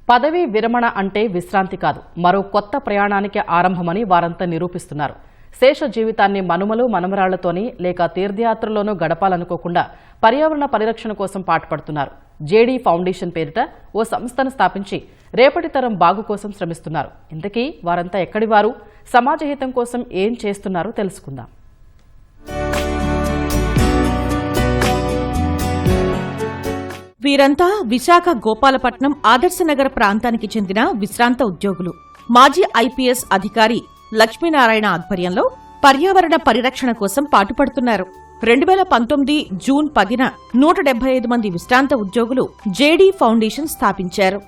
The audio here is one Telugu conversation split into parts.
పదవీ విరమణ అంటే విశ్రాంతి కాదు, మరో కొత్త ప్రయాణానికి ఆరంభమని వారంతా నిరూపిస్తున్నారు. శేష జీవితాన్ని మనుమలు మనమరాళ్లతోని లేక తీర్థయాత్రలోనూ గడపాలనుకోకుండా పర్యావరణ పరిరక్షణ కోసం పాటుపడుతున్నారు. జేడీ ఫౌండేషన్ పేరిట ఓ సంస్థను స్థాపించి రేపటి తరం బాగు కోసం శ్రమిస్తున్నారు. ఇంతకీ వారంతా ఎక్కడివారు, సమాజ హితం కోసం ఏం చేస్తున్నారో తెలుసుకుందాం. వీరంతా విశాఖ గోపాలపట్నం ఆదర్శనగర్ ప్రాంతానికి చెందిన విశ్రాంత ఉద్యోగులు. మాజీ ఐపీఎస్ అధికారి లక్ష్మీనారాయణ ఆధ్వర్యంలో పర్యావరణ పరిరక్షణ కోసం పాటుపడుతున్నారు. 2019 జూన్ 10న 175 మంది విశ్రాంత ఉద్యోగులు జేడీ ఫౌండేషన్ స్థాపించారు.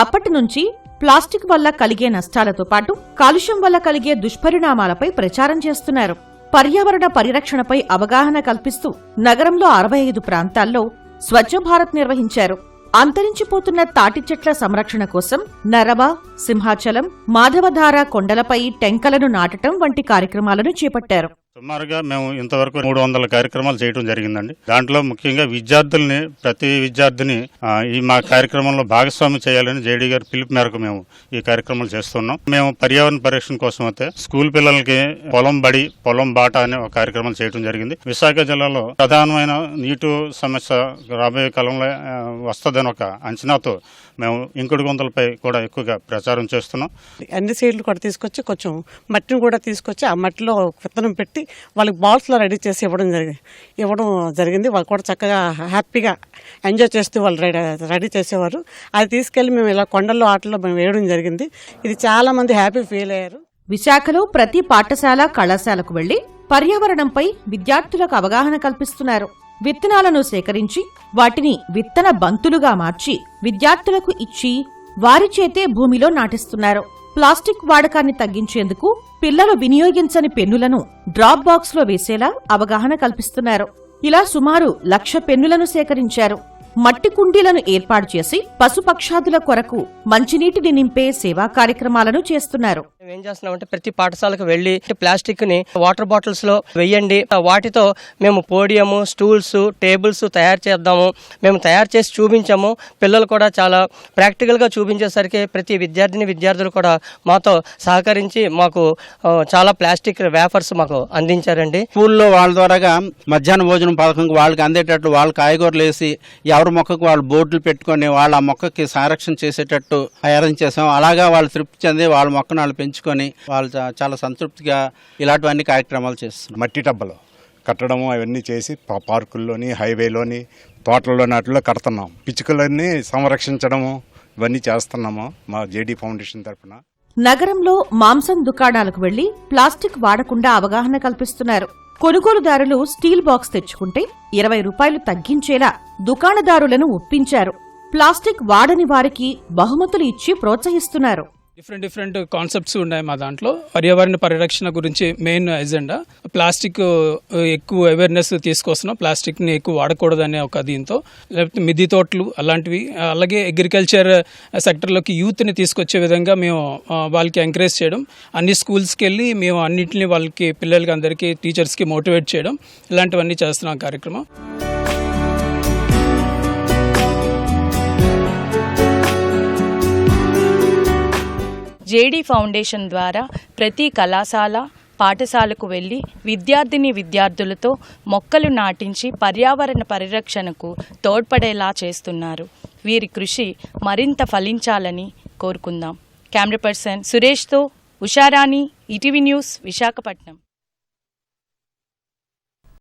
అప్పటి నుంచి ప్లాస్టిక్ వల్ల కలిగే నష్టాలతో పాటు కాలుష్యం వల్ల కలిగే దుష్పరిణామాలపై ప్రచారం చేస్తున్నారు. పర్యావరణ పరిరక్షణపై అవగాహన కల్పిస్తూ నగరంలో 65 ప్రాంతాల్లో స్వచ్ఛ భారత్ నిర్వహించారు. అంతరించిపోతున్న తాటి చెట్ల సంరక్షణ కోసం నరవ, సింహాచలం, మాధవధార కొండలపై టెంకలను నాటడం వంటి కార్యక్రమాలను చేపట్టారు. సుమారుగా మేము ఇంతవరకు 300 కార్యక్రమాలు చేయడం జరిగిందండి. దాంట్లో ముఖ్యంగా విద్యార్థుల్ని, ప్రతి విద్యార్థిని ఈ మా కార్యక్రమంలో భాగస్వామి చేయాలని జేడీ గారి పిలుపు మేరకు మేము ఈ కార్యక్రమాలు చేస్తున్నాం. మేము పర్యావరణ పరిరక్షణ కోసం అయితే స్కూల్ పిల్లలకి పొలం బడి, పొలం బాట అనే ఒక కార్యక్రమం చేయడం జరిగింది. విశాఖ జిల్లాలో ప్రధానమైన నీటి సమస్య రాబోయే కాలంలో వస్తుందని ఒక అంచనాతో మేము ఇంకుడు గుంతలపై కూడా ఎక్కువగా ప్రచారం చేస్తున్నాం. అన్ని సీడ్లు కూడా తీసుకొచ్చి కొంచెం మట్టిని కూడా తీసుకొచ్చి ఆ మట్టిలో విత్తనం పెట్టి వాళ్ళకి బాల్స్లో రెడీ చేసి ఇవ్వడం జరిగింది. వాళ్ళు కూడా చక్కగా హ్యాపీగా ఎంజాయ్ చేస్తూ వాళ్ళు రెడీ చేసేవారు. అది తీసుకెళ్లి మేము ఇలా కొండల్లో ఆటల్లో మేము వేయడం జరిగింది. ఇది చాలా మంది హ్యాపీ ఫీల్ అయ్యారు. విశాఖలో ప్రతి పాఠశాల, కళాశాలకు వెళ్లి పర్యావరణంపై విద్యార్థులకు అవగాహన కల్పిస్తున్నారు. విత్తనాలను సేకరించి వాటిని విత్తన బంతులుగా మార్చి విద్యార్థులకు ఇచ్చి వారి చేతే భూమిలో నాటిస్తున్నారు. ప్లాస్టిక్ వాడకాన్ని తగ్గించేందుకు పిల్లలు వినియోగించని పెన్నులను డ్రాప్ బాక్స్ లో వేసేలా అవగాహన కల్పిస్తున్నారు. ఇలా సుమారు 1,00,000 పెన్నులను సేకరించారు. మట్టి కుండీలను ఏర్పాటు చేసి పశుపక్షాదుల కొరకు మంచినీటిని నింపే సేవా కార్యక్రమాలను చేస్తున్నారు. ఏం చేస్తున్నామంటే ప్రతి పాఠశాలకు వెళ్లి ప్లాస్టిక్ ని వాటర్ బాటిల్స్ లో వెయ్యండి, వాటితో మేము పోడియము, స్టూల్స్, టేబుల్స్ తయారు చేద్దాము. మేము తయారు చేసి చూపించాము. పిల్లలు కూడా చాలా ప్రాక్టికల్ గా చూపించేసరికి ప్రతి విద్యార్థులు కూడా మాతో సహకరించి మాకు చాలా ప్లాస్టిక్ వేఫర్స్ మాకు అందించారండి. స్కూల్లో వాళ్ళ ద్వారాగా మధ్యాహ్న భోజనం పథకం వాళ్ళకి అందేటట్టు వాళ్ళ కాయగూరలు వేసి ఎవరి మొక్కకు వాళ్ళు బోర్డులు పెట్టుకొని వాళ్ళ ఆ మొక్కకి సంరక్షణ చేసేటట్టు అరేంజ్ చేసాం. అలాగా వాళ్ళు తృప్తి చెంది వాళ్ళ మొక్కను వాళ్ళు పెంచుకొని వాళ్ళు చాలా సంతృప్తిగా ఇలాంటివన్నీ కార్యక్రమాలు చేస్తున్నారు. మట్టి టబ్బలు కట్టడము అవన్నీ చేసి పార్కుల్లోని, హైవేలోని, తోటల్లోని వాటిలో కడుతున్నాం. పిచ్చుకలన్నీ సంరక్షించడము ఇవన్నీ చేస్తున్నాము మా జేడీ ఫౌండేషన్ తరఫున. నగరంలో మాంసం దుకాణాలకు వెళ్లి ప్లాస్టిక్ వాడకుండా అవగాహన కల్పిస్తున్నారు. కొనుగోలుదారులు స్టీల్ బాక్స్ తెచ్చుకుంటే 20 రూపాయలు తగ్గించేలా దుకాణదారులను ఒప్పించారు. ప్లాస్టిక్ వాడని వారికి బహుమతులు ఇచ్చి ప్రోత్సహిస్తున్నారు. డిఫరెంట్ కాన్సెప్ట్స్ ఉన్నాయి మా దాంట్లో. పర్యావరణ పరిరక్షణ గురించి మెయిన్ ఎజెండా. ప్లాస్టిక్ ఎక్కువ అవేర్నెస్ తీసుకొస్తున్నాం. ప్లాస్టిక్ ని ఎక్కువ వాడకూడదనే ఒక దీంతో, లేకపోతే మిద్దె తోటలు అలాంటివి, అలాగే అగ్రికల్చర్ సెక్టర్లోకి యూత్ని తీసుకొచ్చే విధంగా మేము వాళ్ళకి ఎంకరేజ్ చేయడం, అన్ని స్కూల్స్కి వెళ్ళి మేము అన్నింటినీ వాళ్ళకి పిల్లలకి అందరికీ టీచర్స్కి మోటివేట్ చేయడం, ఇలాంటివన్నీ చేస్తున్నాం కార్యక్రమం. జేడీ ఫౌండేషన్ ద్వారా ప్రతి కళాశాల, పాఠశాలకు వెళ్లి విద్యార్థులతో మొక్కలు నాటించి పర్యావరణ పరిరక్షణకు తోడ్పడేలా చేస్తున్నారు. వీరి కృషి మరింత ఫలించాలని కోరుకుందాం. కెమెరా పర్సన్ సురేష్తో ఉషారాణి, ఈటీవీ న్యూస్, విశాఖపట్నం.